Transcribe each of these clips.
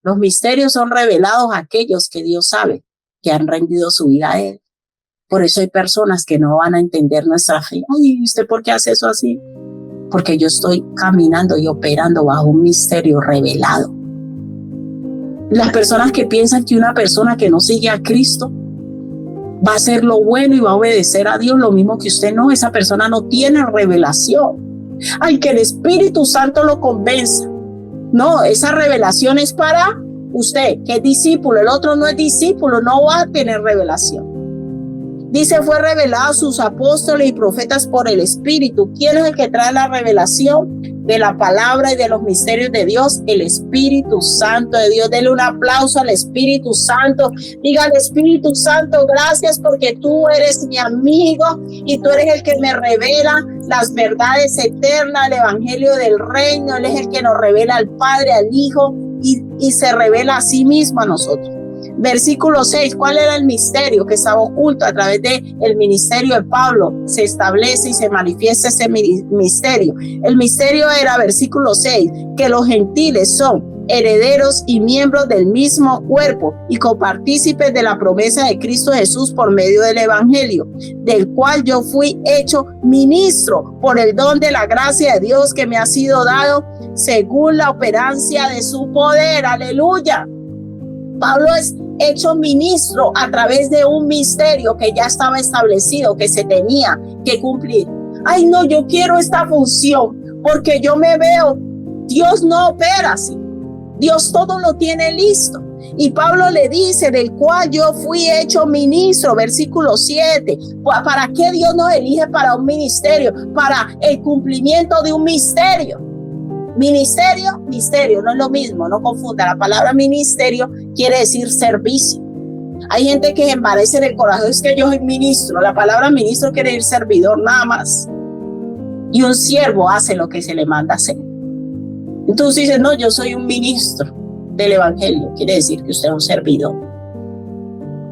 Los misterios son revelados a aquellos que Dios sabe que han rendido su vida a Él. Por eso hay personas que no van a entender nuestra fe. Ay, ¿usted por qué hace eso así? Porque yo estoy caminando y operando bajo un misterio revelado. Las personas que piensan que una persona que no sigue a Cristo va a hacer lo bueno y va a obedecer a Dios, lo mismo que usted, no, esa persona no tiene revelación. Ay, que el Espíritu Santo lo convenza. No, esa revelación es para usted, que es discípulo. El otro no es discípulo, no va a tener revelación. Dice, fue revelado a sus apóstoles y profetas por el Espíritu. ¿Quién es el que trae la revelación de la palabra y de los misterios de Dios? El Espíritu Santo de Dios. Denle un aplauso al Espíritu Santo. Diga al Espíritu Santo, gracias porque tú eres mi amigo y tú eres el que me revela las verdades eternas, el evangelio del reino. Él es el que nos revela al Padre, al Hijo y se revela a sí mismo a nosotros. Versículo 6, ¿cuál era el misterio que estaba oculto a través del ministerio de Pablo? Se establece y se manifiesta ese misterio. El misterio era, versículo 6, que los gentiles son herederos y miembros del mismo cuerpo y copartícipes de la promesa de Cristo Jesús por medio del evangelio, del cual yo fui hecho ministro por el don de la gracia de Dios que me ha sido dado según la operancia de su poder. Aleluya. Pablo es hecho ministro a través de un misterio que ya estaba establecido, que se tenía que cumplir. Ay, no, yo quiero esta función porque yo me veo. Dios no opera así. Dios todo lo tiene listo. Y Pablo le dice, del cual yo fui hecho ministro, versículo 7. ¿Para qué Dios nos elige para un ministerio? Para el cumplimiento de un misterio. Ministerio, misterio, no es lo mismo, no confunda. La palabra ministerio quiere decir servicio. Hay gente que embarece en el corazón, es que yo soy ministro. La palabra ministro quiere decir servidor, nada más. Y un siervo hace lo que se le manda hacer. Entonces dice, no, yo soy un ministro del evangelio. Quiere decir que usted es un servidor.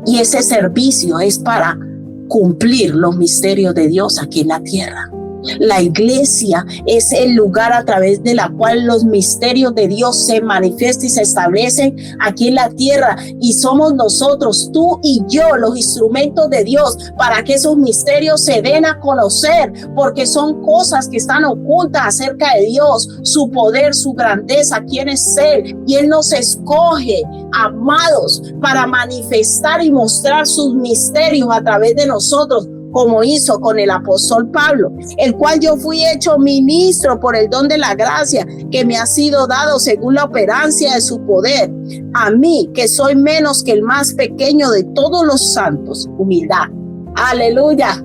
Y ese servicio es para cumplir los misterios de Dios aquí en la tierra. La iglesia es el lugar a través de la cual los misterios de Dios se manifiestan y se establecen aquí en la tierra, y somos nosotros, tú y yo, los instrumentos de Dios para que esos misterios se den a conocer, porque son cosas que están ocultas acerca de Dios, su poder, su grandeza, quién es Él, y Él nos escoge, amados, para manifestar y mostrar sus misterios a través de nosotros, como hizo con el apóstol Pablo, el cual yo fui hecho ministro por el don de la gracia que me ha sido dado según la operancia de su poder. A mí, que soy menos que el más pequeño de todos los santos, humildad. Aleluya.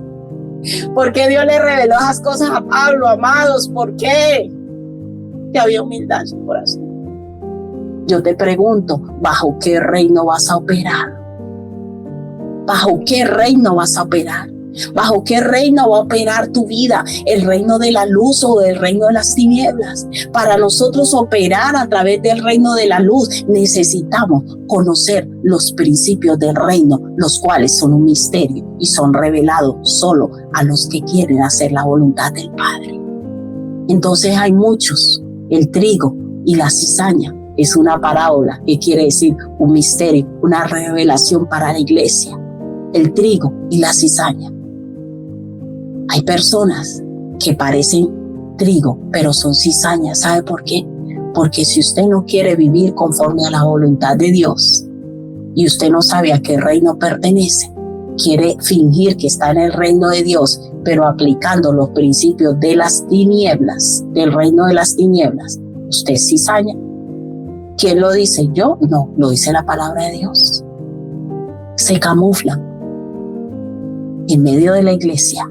¿Por qué Dios le reveló esas cosas a Pablo, amados? ¿Por qué? Que había humildad en su corazón. Yo te pregunto, ¿bajo qué reino vas a operar? ¿Bajo qué reino vas a operar? ¿Bajo qué reino va a operar tu vida? ¿El reino de la luz o el reino de las tinieblas? Para nosotros operar a través del reino de la luz, necesitamos conocer los principios del reino, los cuales son un misterio y son revelados solo a los que quieren hacer la voluntad del Padre. Entonces hay muchos, el trigo y la cizaña es una parábola que quiere decir un misterio, una revelación para la iglesia. El trigo y la cizaña. Hay personas que parecen trigo, pero son cizañas. ¿Sabe por qué? Porque si usted no quiere vivir conforme a la voluntad de Dios y usted no sabe a qué reino pertenece, quiere fingir que está en el reino de Dios, pero aplicando los principios de las tinieblas, del reino de las tinieblas, usted es cizaña. ¿Quién lo dice? ¿Yo? No, lo dice la palabra de Dios. Se camuflan en medio de la iglesia,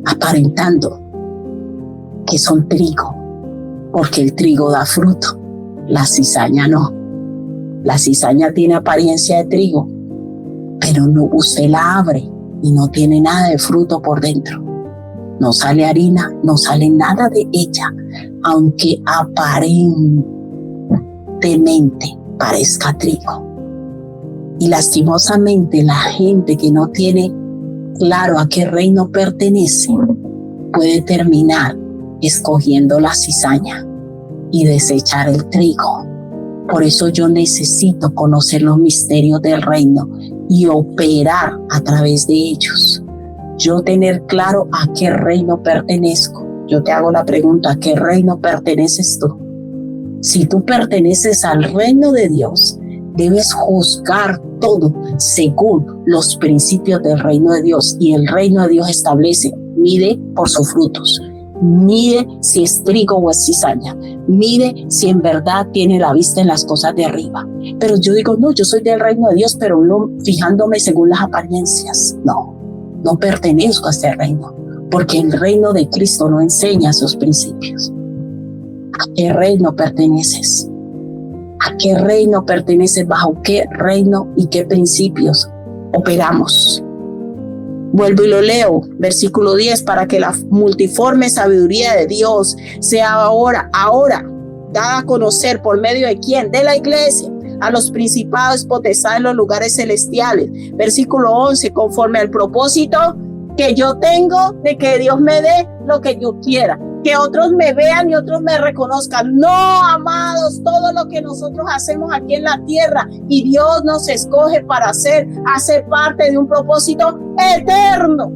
aparentando que son trigo, porque el trigo da fruto, la cizaña no. La cizaña tiene apariencia de trigo, pero no, usted la abre y no tiene nada de fruto por dentro. No sale harina, no sale nada de ella, aunque aparentemente parezca trigo. Y lastimosamente la gente que no tiene claro a qué reino pertenece puede terminar escogiendo la cizaña y desechar el trigo. Por eso yo necesito conocer los misterios del reino y operar a través de ellos. Yo tener claro a qué reino pertenezco. Yo te hago la pregunta, ¿a qué reino perteneces tú? Si tú perteneces al reino de Dios, debes juzgar todo según los principios del reino de Dios. Y el reino de Dios establece, mide por sus frutos. Mide si es trigo o es cizaña. Mide si en verdad tiene la vista en las cosas de arriba. Pero yo digo, no, yo soy del reino de Dios, pero no fijándome según las apariencias. No pertenezco a este reino, porque el reino de Cristo no enseña sus principios. ¿A qué reino perteneces? ¿A qué reino perteneces? ¿Bajo qué reino y qué principios operamos? Vuelvo y lo leo, versículo 10, para que la multiforme sabiduría de Dios sea ahora, dada a conocer por medio de quién, de la iglesia, a los principados potestades en los lugares celestiales. Versículo 11, conforme al propósito que yo tengo de que Dios me dé lo que yo quiera, que otros me vean y otros me reconozcan. No, amados, todo lo que nosotros hacemos aquí en la tierra y Dios nos escoge para hacer parte de un propósito eterno.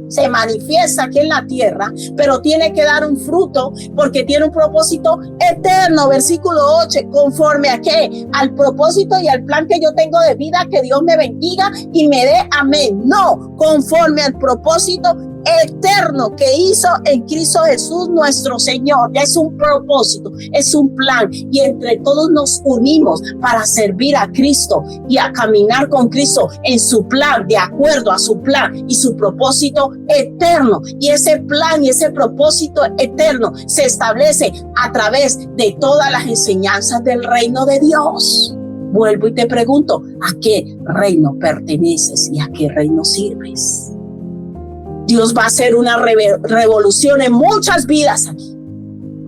Se manifiesta aquí en la tierra, pero tiene que dar un fruto porque tiene un propósito eterno. Versículo 8, conforme a qué, al propósito y al plan que yo tengo de vida, que Dios me bendiga y me dé amén. No, conforme al propósito eterno que hizo en Cristo Jesús nuestro Señor. Es un propósito, es un plan, y entre todos nos unimos para servir a Cristo y a caminar con Cristo en su plan, de acuerdo a su plan y su propósito eterno. Y ese plan y ese propósito eterno se establece a través de todas las enseñanzas del reino de Dios. Vuelvo y te pregunto, ¿a qué reino perteneces y a qué reino sirves? Dios va a hacer una revolución en muchas vidas aquí.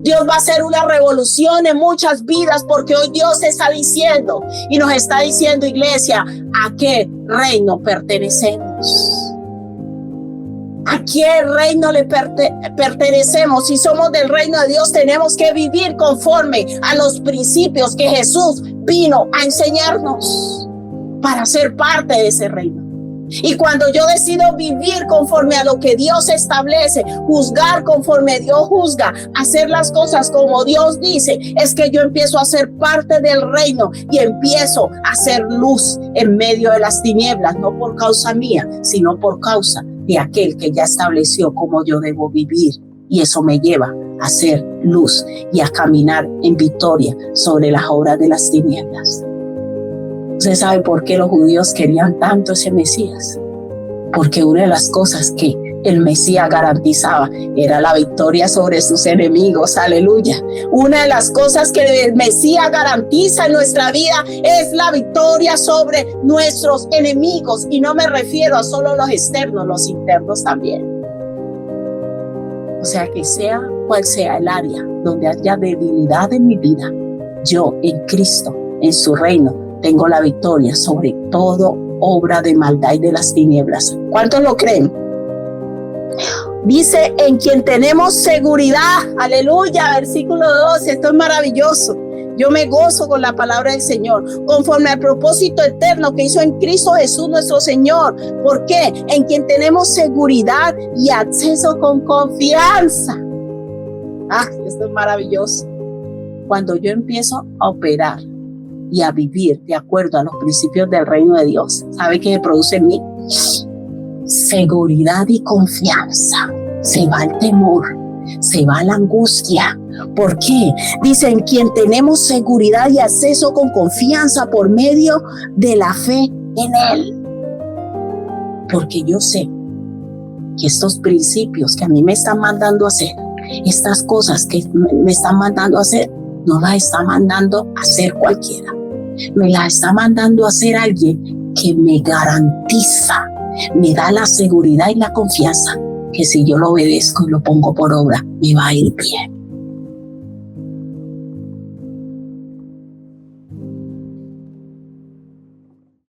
Dios va a hacer una revolución en muchas vidas, porque hoy Dios está diciendo y nos está diciendo, iglesia, ¿a qué reino pertenecemos? ¿A qué reino le pertenecemos? Si somos del reino de Dios, tenemos que vivir conforme a los principios que Jesús vino a enseñarnos para ser parte de ese reino. Y cuando yo decido vivir conforme a lo que Dios establece, juzgar conforme Dios juzga, hacer las cosas como Dios dice, es que yo empiezo a ser parte del reino y empiezo a hacer luz en medio de las tinieblas, no por causa mía, sino por causa de aquel que ya estableció cómo yo debo vivir. Y eso me lleva a hacer luz y a caminar en victoria sobre las obras de las tinieblas. ¿Usted sabe por qué los judíos querían tanto ese Mesías? Porque una de las cosas que el Mesías garantizaba era la victoria sobre sus enemigos. Aleluya. Una de las cosas que el Mesías garantiza en nuestra vida es la victoria sobre nuestros enemigos. Y no me refiero a solo los externos, los internos también. O sea, que sea cual sea el área donde haya debilidad en mi vida, yo en Cristo, en su reino, tengo la victoria sobre todo obra de maldad y de las tinieblas. ¿Cuántos lo creen? Dice, en quien tenemos seguridad. Aleluya, versículo 12. Esto es maravilloso. Yo me gozo con la palabra del Señor, conforme al propósito eterno que hizo en Cristo Jesús nuestro Señor. ¿Por qué? En quien tenemos seguridad y acceso con confianza. Esto es maravilloso. Cuando yo empiezo a operar y a vivir de acuerdo a los principios del reino de Dios, ¿sabe qué produce en mí? Seguridad y confianza. Se va el temor, se va la angustia. ¿Por qué? Dice, en quien tenemos seguridad y acceso con confianza por medio de la fe en Él. Porque yo sé que estos principios que a mí me están mandando a hacer, estas cosas que me están mandando a hacer, no las está mandando a hacer cualquiera. Me las está mandando a hacer alguien que me garantiza, me da la seguridad y la confianza que si yo lo obedezco y lo pongo por obra, me va a ir bien.